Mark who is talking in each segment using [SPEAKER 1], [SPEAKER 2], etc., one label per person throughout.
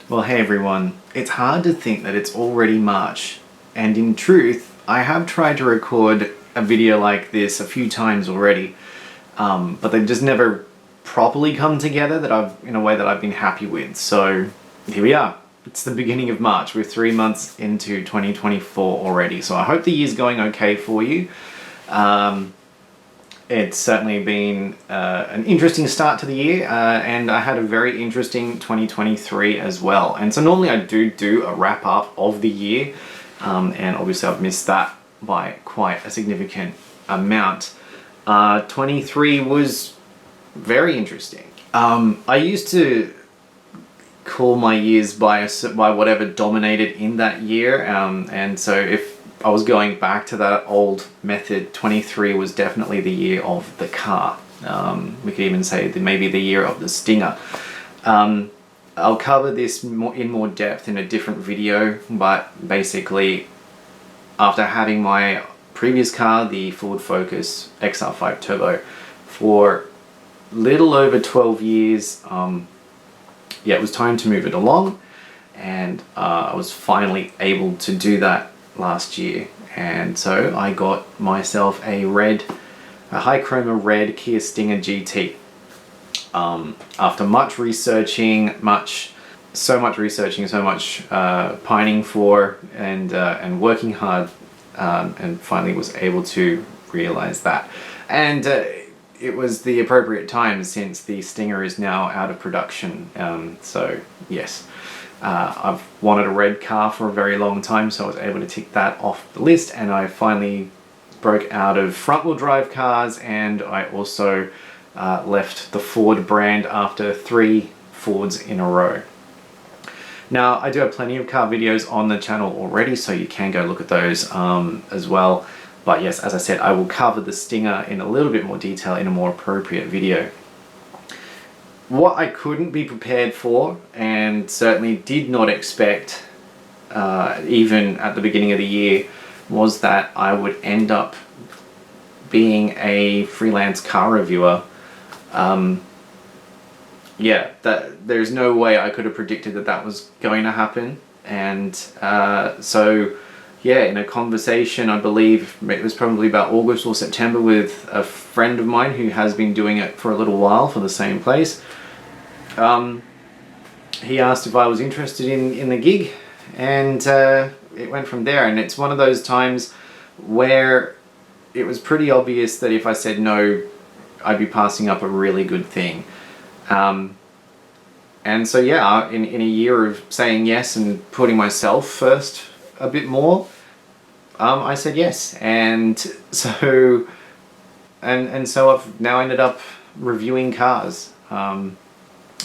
[SPEAKER 1] Well, hey everyone. It's hard to think that it's already March, and in truth, I have tried to record a video like this a few times already, but they've just never properly come together in a way that I've been happy with. So here we are. It's the beginning of March. We're 3 months into 2024 already. So I hope the year's going okay for you. It's certainly been an interesting start to the year, and I had a very interesting 2023 as well. And so normally I do a wrap up of the year, and obviously I've missed that by quite a significant amount. 23 was very interesting. I used to call my years by whatever dominated in that year, and so if I was going back to that old method, 23 was definitely the year of the car. We could even say maybe the year of the Stinger. I'll cover this in more depth in a different video, but basically after having my previous car, the Ford Focus XR5 Turbo, for little over 12 years, it was time to move it along, and I was finally able to do that last year. And so I got myself a high chroma red Kia Stinger GT. After much researching, so much pining for and working hard, and finally was able to realize that. And it was the appropriate time, since the Stinger is now out of production. So yes, I've wanted a red car for a very long time, so I was able to tick that off the list, and I finally broke out of front-wheel drive cars, and I also left the Ford brand after 3 Fords in a row. Now, I do have plenty of car videos on the channel already, so you can go look at those as well. But yes, as I said, I will cover the Stinger in a little bit more detail in a more appropriate video. What I couldn't be prepared for, and certainly did not expect, even at the beginning of the year, was that I would end up being a freelance car reviewer. There's no way I could have predicted that was going to happen. And in a conversation, I believe it was probably about August or September, with a friend of mine who has been doing it for a little while for the same place, he asked if I was interested in the gig, and it went from there. And it's one of those times where it was pretty obvious that if I said no, I'd be passing up a really good thing. And so in a year of saying yes and putting myself first a bit more, I said yes. And so I've now ended up reviewing cars.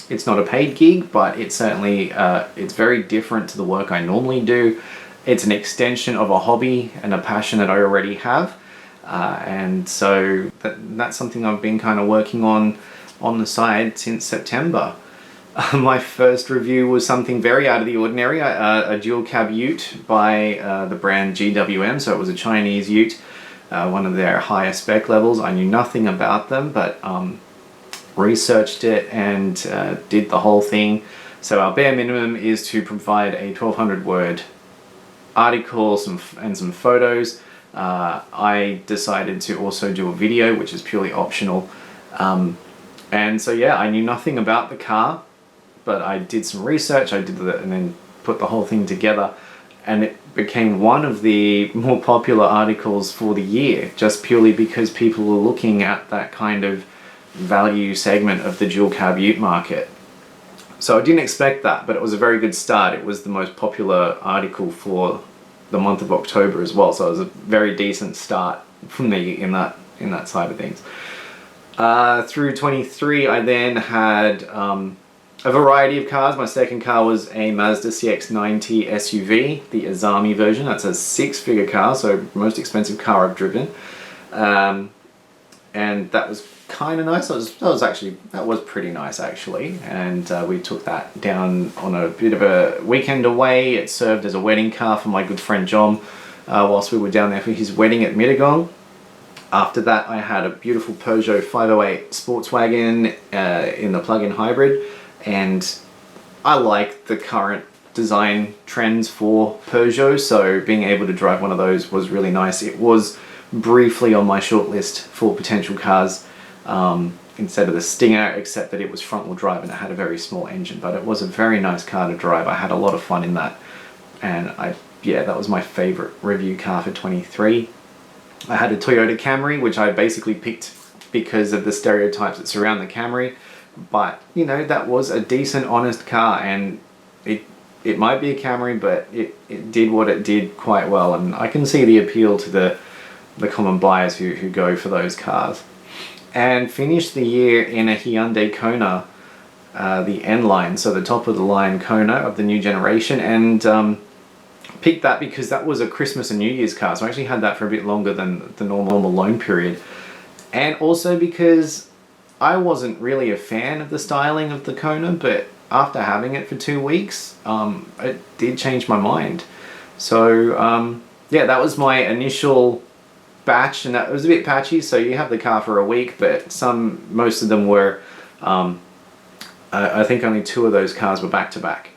[SPEAKER 1] It's not a paid gig, but it's certainly it's very different to the work I normally do. It's an extension of a hobby and a passion that I already have, and so that's something I've been kind of working on the side since September. My first review was something very out of the ordinary, a dual cab ute by the brand GWM. So it was a Chinese ute, one of their higher spec levels. I knew nothing about them, but researched it and did the whole thing. So our bare minimum is to provide a 1,200 word article and some photos. I decided to also do a video, which is purely optional. And so I knew nothing about the car, but I did some research, and then put the whole thing together, and it became one of the more popular articles for the year, just purely because people were looking at that kind of value segment of the dual cab ute market. So I didn't expect that, but it was a very good start. It was the most popular article for the month of October as well, so it was a very decent start for me in that side of things. Through 23, I then had a variety of cars. My second car was a Mazda CX-90 SUV, the Azami version. That's a 6-figure car, so most expensive car I've driven. And that was kind of nice. That was pretty nice actually. And we took that down on a bit of a weekend away. It served as a wedding car for my good friend John whilst we were down there for his wedding at Mittagong. After that, I had a beautiful Peugeot 508 Sportswagen in the plug-in hybrid, and I like the current design trends for Peugeot, so being able to drive one of those was really nice. It was briefly on my shortlist for potential cars instead of the Stinger, except that it was front-wheel drive and it had a very small engine, but it was a very nice car to drive. I had a lot of fun in that, and yeah, that was my favorite review car for 23. I had a Toyota Camry, which I basically picked because of the stereotypes that surround the Camry, but you know, that was a decent, honest car, and it might be a Camry, but it did what it did quite well, and I can see the appeal to the common buyers who go for those cars. And finished the year in a Hyundai Kona, the N-Line, so the top of the line Kona of the new generation, and picked that because that was a Christmas and New Year's car, so I actually had that for a bit longer than the normal loan period. And also because I wasn't really a fan of the styling of the Kona, but after having it for 2 weeks, it did change my mind. So yeah, that was my initial batch, and that was a bit patchy, so you have the car for a week, but most of them were, I think only 2 of those cars were back to back.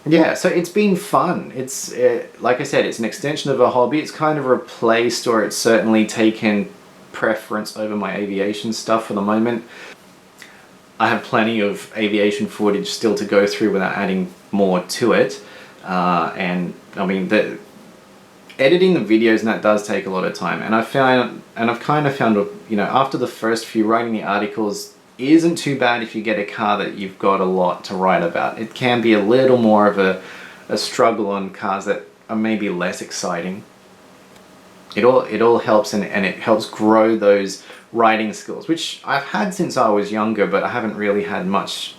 [SPEAKER 1] Yeah, so it's been fun. It's like I said, it's an extension of a hobby. It's kind of replaced, or it's certainly taken preference over my aviation stuff for the moment. I have plenty of aviation footage still to go through without adding more to it, and I mean, editing the videos and that does take a lot of time, and I've kind of found, you know, after the first few, writing the articles isn't too bad if you get a car that you've got a lot to write about. It can be a little more of a struggle on cars that are maybe less exciting. It all helps, and it helps grow those writing skills, which I've had since I was younger, but I haven't really had much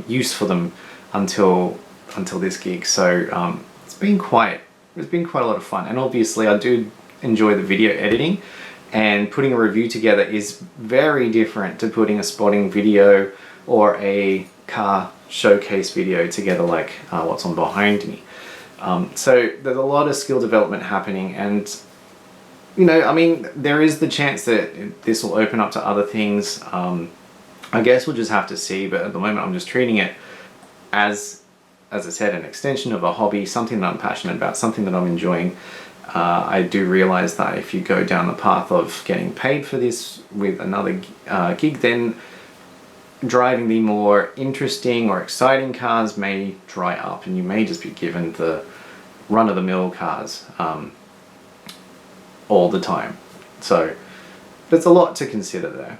[SPEAKER 1] use for them until this gig. So it's been quite a lot of fun, and obviously I do enjoy the video editing, and putting a review together is very different to putting a spotting video or a car showcase video together, like what's on behind me. So there's a lot of skill development happening, and you know, I mean, there is the chance that this will open up to other things. I guess we'll just have to see, but at the moment I'm just treating it as I said, an extension of a hobby, something that I'm passionate about, something that I'm enjoying. I do realize that if you go down the path of getting paid for this with another gig, then driving the more interesting or exciting cars may dry up, and you may just be given the run-of-the-mill cars all the time. So there's a lot to consider there.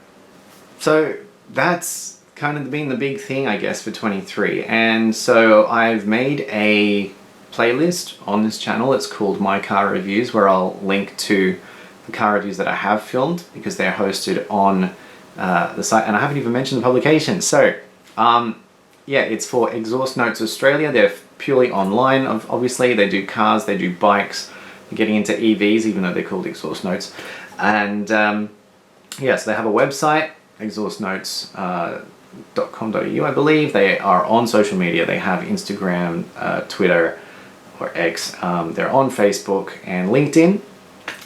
[SPEAKER 1] So that's kind of been the big thing, I guess, for 23. And so I've made a playlist on this channel. It's called My Car Reviews, where I'll link to the car reviews that I have filmed, because they're hosted on the site, and I haven't even mentioned the publication. So yeah, it's for Exhaust Notes Australia. They're purely online. Obviously they do cars, they do bikes, they're getting into EVs, even though they're called Exhaust Notes. And yeah, so they have a website, exhaustnotes.com.au, I believe. They are on social media. They have Instagram, Twitter, or X. They're on Facebook and LinkedIn,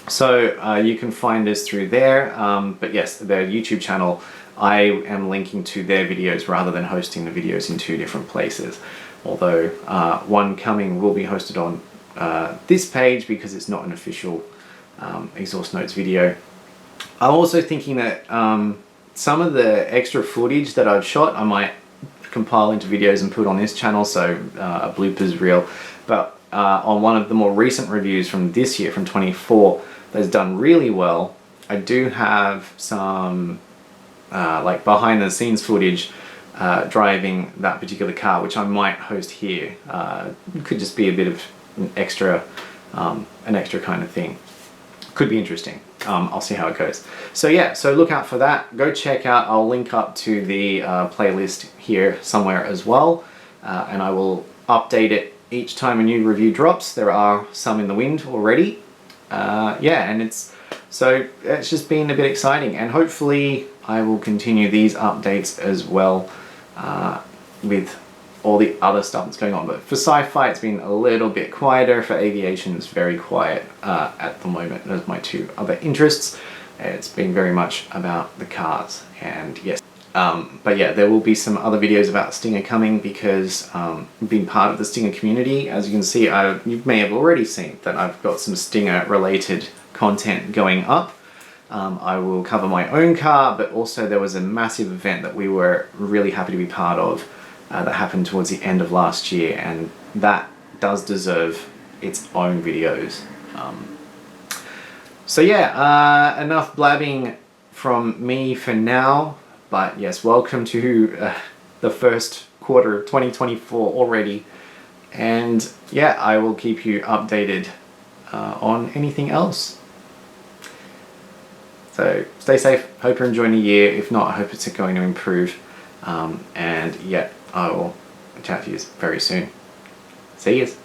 [SPEAKER 1] so you can find us through there. But yes, their YouTube channel, I am linking to their videos rather than hosting the videos in 2 different places, although one coming will be hosted on this page because it's not an official Exhaust Notes video. I'm also thinking that some of the extra footage that I've shot I might compile into videos and put on this channel, so a bloopers reel. But on one of the more recent reviews from this year, from 24, that's done really well, I do have some like behind the scenes footage driving that particular car, which I might host here. It could just be a bit of an extra kind of thing. Could be interesting. I'll see how it goes. So yeah, so look out for that. Go check out, I'll link up to the playlist here somewhere as well, and I will update it each time a new review drops. There are some in the wind already. Yeah, and it's just been a bit exciting, and hopefully I will continue these updates as well with all the other stuff that's going on. But for sci-fi, it's been a little bit quieter. For aviation, it's very quiet at the moment. Those are my 2 other interests. It's been very much about the cars. And yes, But yeah, there will be some other videos about Stinger coming because being part of the Stinger community, as you can see, you may have already seen that I've got some Stinger related content going up. I will cover my own car, but also there was a massive event that we were really happy to be part of that happened towards the end of last year, and that does deserve its own videos. So yeah, enough blabbing from me for now. But yes, welcome to the first quarter of 2024 already. And yeah, I will keep you updated on anything else. So stay safe, hope you're enjoying the year. If not, I hope it's going to improve. And yeah, I will chat to you very soon. See yous.